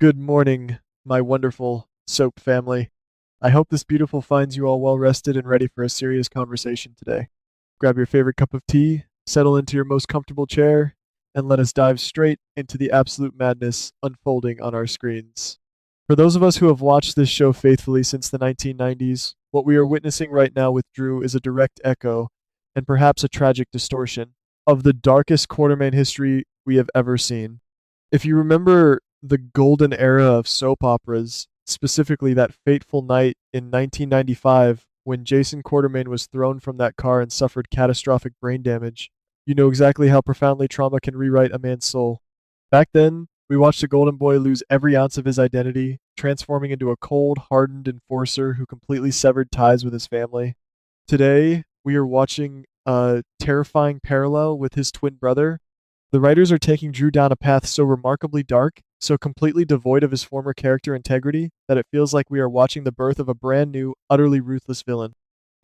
Good morning, my wonderful soap family. I hope this beautiful finds you all well rested and ready for a serious conversation today. Grab your favorite cup of tea, settle into your most comfortable chair, and let us dive straight into the absolute madness unfolding on our screens. For those of us who have watched this show faithfully since the 1990s, what we are witnessing right now with Drew is a direct echo, and perhaps a tragic distortion, of the darkest Quartermain history we have ever seen. If you remember the golden era of soap operas, specifically that fateful night in 1995 when Jason Quartermain was thrown from that car and suffered catastrophic brain damage, you know exactly how profoundly trauma can rewrite a man's soul. Back then, we watched the Golden Boy lose every ounce of his identity, transforming into a cold, hardened enforcer who completely severed ties with his family. Today, we are watching a terrifying parallel with his twin brother. The writers are taking Drew down a path so remarkably dark, so completely devoid of his former character integrity, that it feels like we are watching the birth of a brand new, utterly ruthless villain.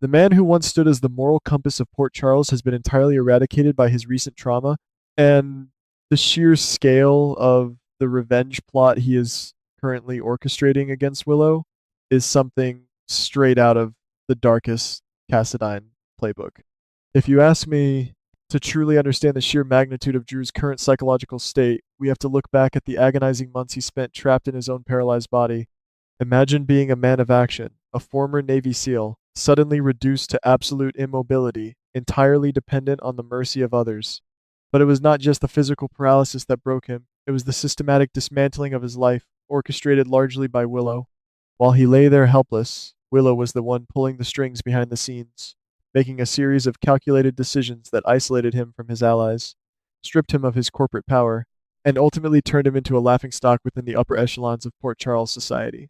The man who once stood as the moral compass of Port Charles has been entirely eradicated by his recent trauma, and the sheer scale of the revenge plot he is currently orchestrating against Willow is something straight out of the darkest Cassadine playbook. If you ask me, to truly understand the sheer magnitude of Drew's current psychological state, we have to look back at the agonizing months he spent trapped in his own paralyzed body. Imagine being a man of action, a former Navy SEAL, suddenly reduced to absolute immobility, entirely dependent on the mercy of others. But it was not just the physical paralysis that broke him, it was the systematic dismantling of his life, orchestrated largely by Willow. While he lay there helpless, Willow was the one pulling the strings behind the scenes, making a series of calculated decisions that isolated him from his allies, stripped him of his corporate power, and ultimately turned him into a laughingstock within the upper echelons of Port Charles society.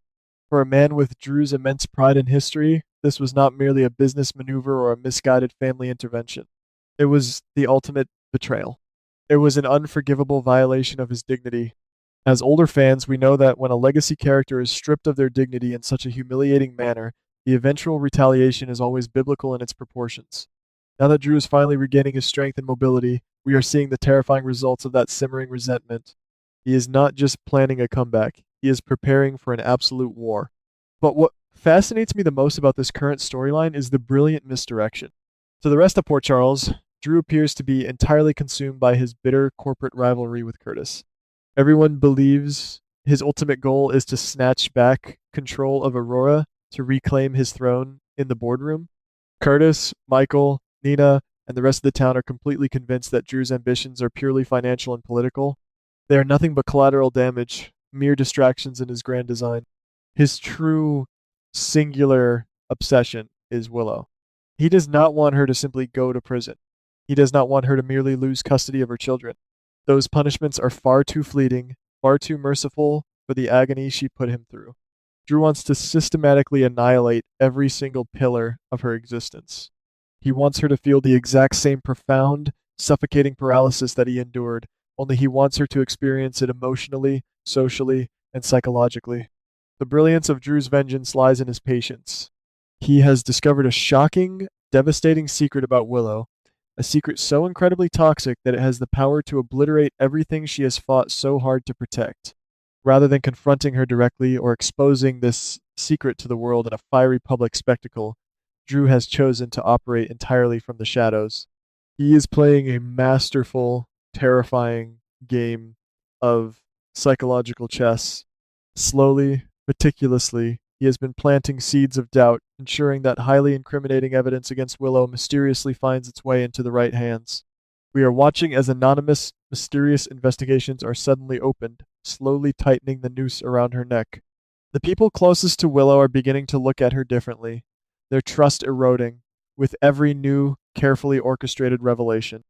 For a man with Drew's immense pride in history, this was not merely a business maneuver or a misguided family intervention. It was the ultimate betrayal. It was an unforgivable violation of his dignity. As older fans, we know that when a legacy character is stripped of their dignity in such a humiliating manner, the eventual retaliation is always biblical in its proportions. Now that Drew is finally regaining his strength and mobility, we are seeing the terrifying results of that simmering resentment. He is not just planning a comeback, he is preparing for an absolute war. But what fascinates me the most about this current storyline is the brilliant misdirection. To the rest of Port Charles, Drew appears to be entirely consumed by his bitter corporate rivalry with Curtis. Everyone believes his ultimate goal is to snatch back control of Aurora to reclaim his throne in the boardroom. Curtis, Michael, Nina, and the rest of the town are completely convinced that Drew's ambitions are purely financial and political. They are nothing but collateral damage, mere distractions in his grand design. His true, singular obsession is Willow. He does not want her to simply go to prison. He does not want her to merely lose custody of her children. Those punishments are far too fleeting, far too merciful for the agony she put him through. Drew wants to systematically annihilate every single pillar of her existence. He wants her to feel the exact same profound, suffocating paralysis that he endured, only he wants her to experience it emotionally, socially, and psychologically. The brilliance of Drew's vengeance lies in his patience. He has discovered a shocking, devastating secret about Willow, a secret so incredibly toxic that it has the power to obliterate everything she has fought so hard to protect. Rather than confronting her directly or exposing this secret to the world in a fiery public spectacle, Drew has chosen to operate entirely from the shadows. He is playing a masterful, terrifying game of psychological chess. Slowly, meticulously, he has been planting seeds of doubt, ensuring that highly incriminating evidence against Willow mysteriously finds its way into the right hands. We are watching as anonymous, mysterious investigations are suddenly opened, slowly tightening the noose around her neck. The people closest to Willow are beginning to look at her differently, their trust eroding with every new, carefully orchestrated revelation.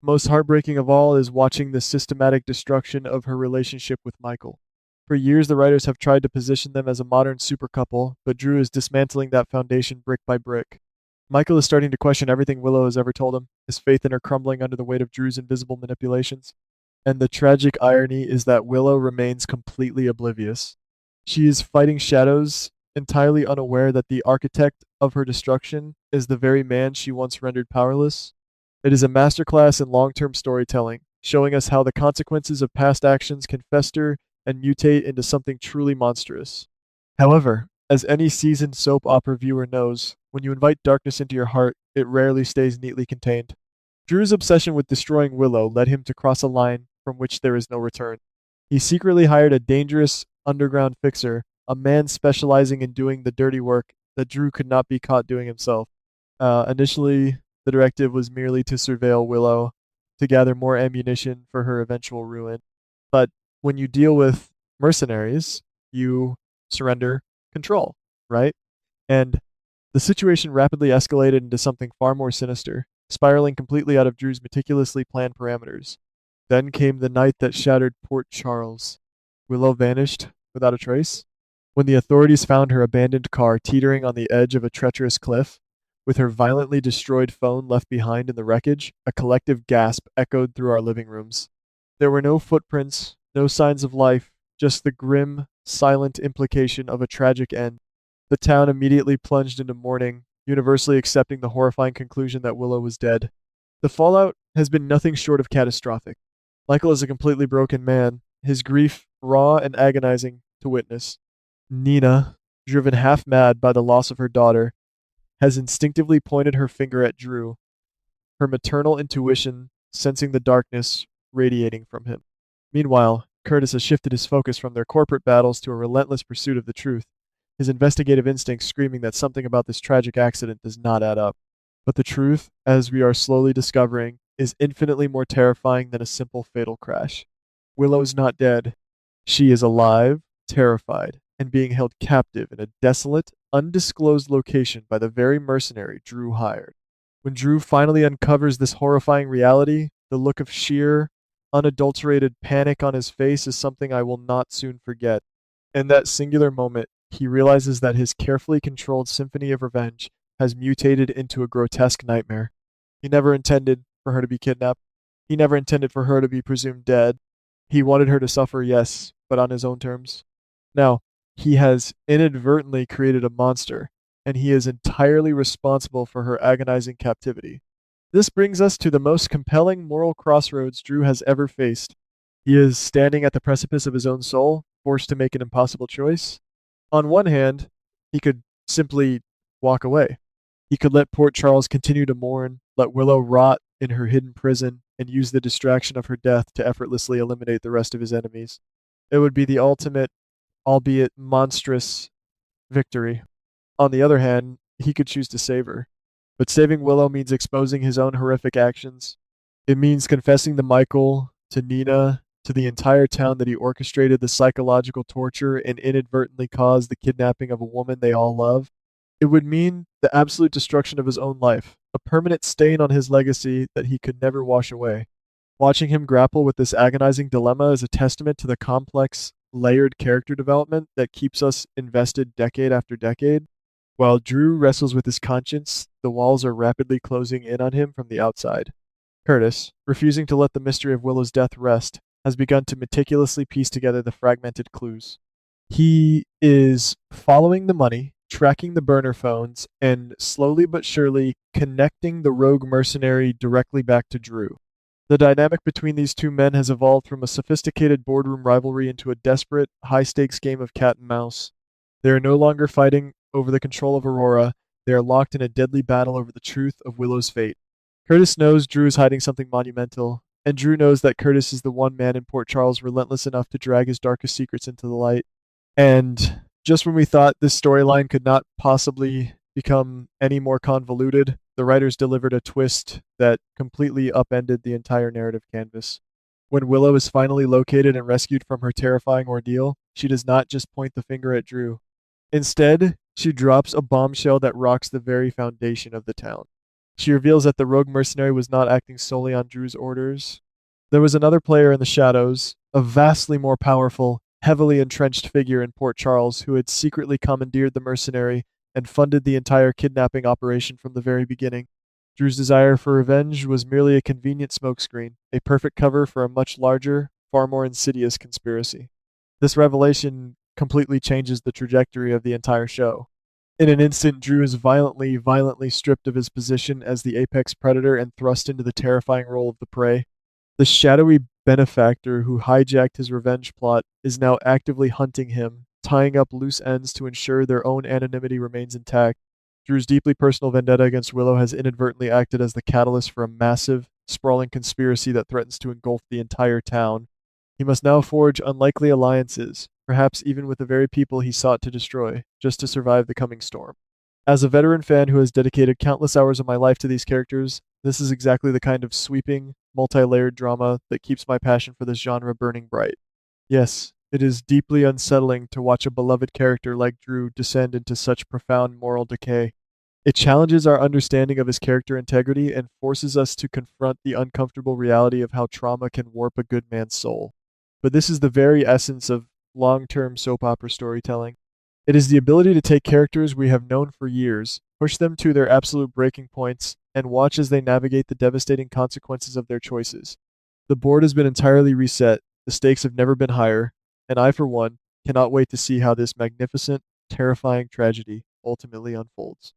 Most heartbreaking of all is watching the systematic destruction of her relationship with Michael. For years, the writers have tried to position them as a modern super couple, but Drew is dismantling that foundation brick by brick. Michael is starting to question everything Willow has ever told him, his faith in her crumbling under the weight of Drew's invisible manipulations. And the tragic irony is that Willow remains completely oblivious. She is fighting shadows, entirely unaware that the architect of her destruction is the very man she once rendered powerless. It is a masterclass in long-term storytelling, showing us how the consequences of past actions can fester and mutate into something truly monstrous. However, as any seasoned soap opera viewer knows, when you invite darkness into your heart, it rarely stays neatly contained. Drew's obsession with destroying Willow led him to cross a line from which there is no return. He secretly hired a dangerous underground fixer, a man specializing in doing the dirty work that Drew could not be caught doing himself. Initially, the directive was merely to surveil Willow, to gather more ammunition for her eventual ruin. But when you deal with mercenaries, you surrender control, right? And the situation rapidly escalated into something far more sinister, spiraling completely out of Drew's meticulously planned parameters. Then came the night that shattered Port Charles. Willow vanished without a trace. When the authorities found her abandoned car teetering on the edge of a treacherous cliff, with her violently destroyed phone left behind in the wreckage, a collective gasp echoed through our living rooms. There were no footprints, no signs of life, just the grim, silent implication of a tragic end. The town immediately plunged into mourning, universally accepting the horrifying conclusion that Willow was dead. The fallout has been nothing short of catastrophic. Michael is a completely broken man, his grief raw and agonizing to witness. Nina, driven half mad by the loss of her daughter, has instinctively pointed her finger at Drew, her maternal intuition sensing the darkness radiating from him. Meanwhile, Curtis has shifted his focus from their corporate battles to a relentless pursuit of the truth, his investigative instincts screaming that something about this tragic accident does not add up. But the truth, as we are slowly discovering, is infinitely more terrifying than a simple fatal crash. Willow is not dead. She is alive, terrified, and being held captive in a desolate, undisclosed location by the very mercenary Drew hired. When Drew finally uncovers this horrifying reality, the look of sheer, unadulterated panic on his face is something I will not soon forget. In that singular moment, he realizes that his carefully controlled symphony of revenge has mutated into a grotesque nightmare. He never intended for her to be kidnapped. He never intended for her to be presumed dead. He wanted her to suffer, yes, but on his own terms. Now, he has inadvertently created a monster, and he is entirely responsible for her agonizing captivity. This brings us to the most compelling moral crossroads Drew has ever faced. He is standing at the precipice of his own soul, forced to make an impossible choice. On one hand, he could simply walk away. He could let Port Charles continue to mourn, let Willow rot in her hidden prison, and use the distraction of her death to effortlessly eliminate the rest of his enemies. It would be the ultimate, albeit monstrous, victory. On the other hand, he could choose to save her. But saving Willow means exposing his own horrific actions. It means confessing to Michael, to Nina, to the entire town that he orchestrated the psychological torture and inadvertently caused the kidnapping of a woman they all love. It would mean the absolute destruction of his own life, a permanent stain on his legacy that he could never wash away. Watching him grapple with this agonizing dilemma is a testament to the complex, layered character development that keeps us invested decade after decade. While Drew wrestles with his conscience, the walls are rapidly closing in on him from the outside. Curtis, refusing to let the mystery of Willow's death rest, has begun to meticulously piece together the fragmented clues. He is following the money, tracking the burner phones, and slowly but surely connecting the rogue mercenary directly back to Drew. The dynamic between these two men has evolved from a sophisticated boardroom rivalry into a desperate, high-stakes game of cat and mouse. They are no longer fighting over the control of Aurora. They are locked in a deadly battle over the truth of Willow's fate. Curtis knows Drew is hiding something monumental, and Drew knows that Curtis is the one man in Port Charles relentless enough to drag his darkest secrets into the light. And just when we thought this storyline could not possibly become any more convoluted, the writers delivered a twist that completely upended the entire narrative canvas. When Willow is finally located and rescued from her terrifying ordeal, she does not just point the finger at Drew. Instead, she drops a bombshell that rocks the very foundation of the town. She reveals that the rogue mercenary was not acting solely on Drew's orders. There was another player in the shadows, a vastly more powerful, heavily entrenched figure in Port Charles who had secretly commandeered the mercenary and funded the entire kidnapping operation from the very beginning. Drew's desire for revenge was merely a convenient smokescreen, a perfect cover for a much larger, far more insidious conspiracy. This revelation completely changes the trajectory of the entire show. In an instant, Drew is violently stripped of his position as the apex predator and thrust into the terrifying role of the prey. The shadowy benefactor who hijacked his revenge plot is now actively hunting him, tying up loose ends to ensure their own anonymity remains intact. Drew's deeply personal vendetta against Willow has inadvertently acted as the catalyst for a massive, sprawling conspiracy that threatens to engulf the entire town. He must now forge unlikely alliances, perhaps even with the very people he sought to destroy, just to survive the coming storm. As a veteran fan who has dedicated countless hours of my life to these characters, this is exactly the kind of sweeping, multi-layered drama that keeps my passion for this genre burning bright. Yes, it is deeply unsettling to watch a beloved character like Drew descend into such profound moral decay. It challenges our understanding of his character integrity and forces us to confront the uncomfortable reality of how trauma can warp a good man's soul. But this is the very essence of long-term soap opera storytelling. It is the ability to take characters we have known for years, push them to their absolute breaking points, and watch as they navigate the devastating consequences of their choices. The board has been entirely reset, the stakes have never been higher, and I, for one, cannot wait to see how this magnificent, terrifying tragedy ultimately unfolds.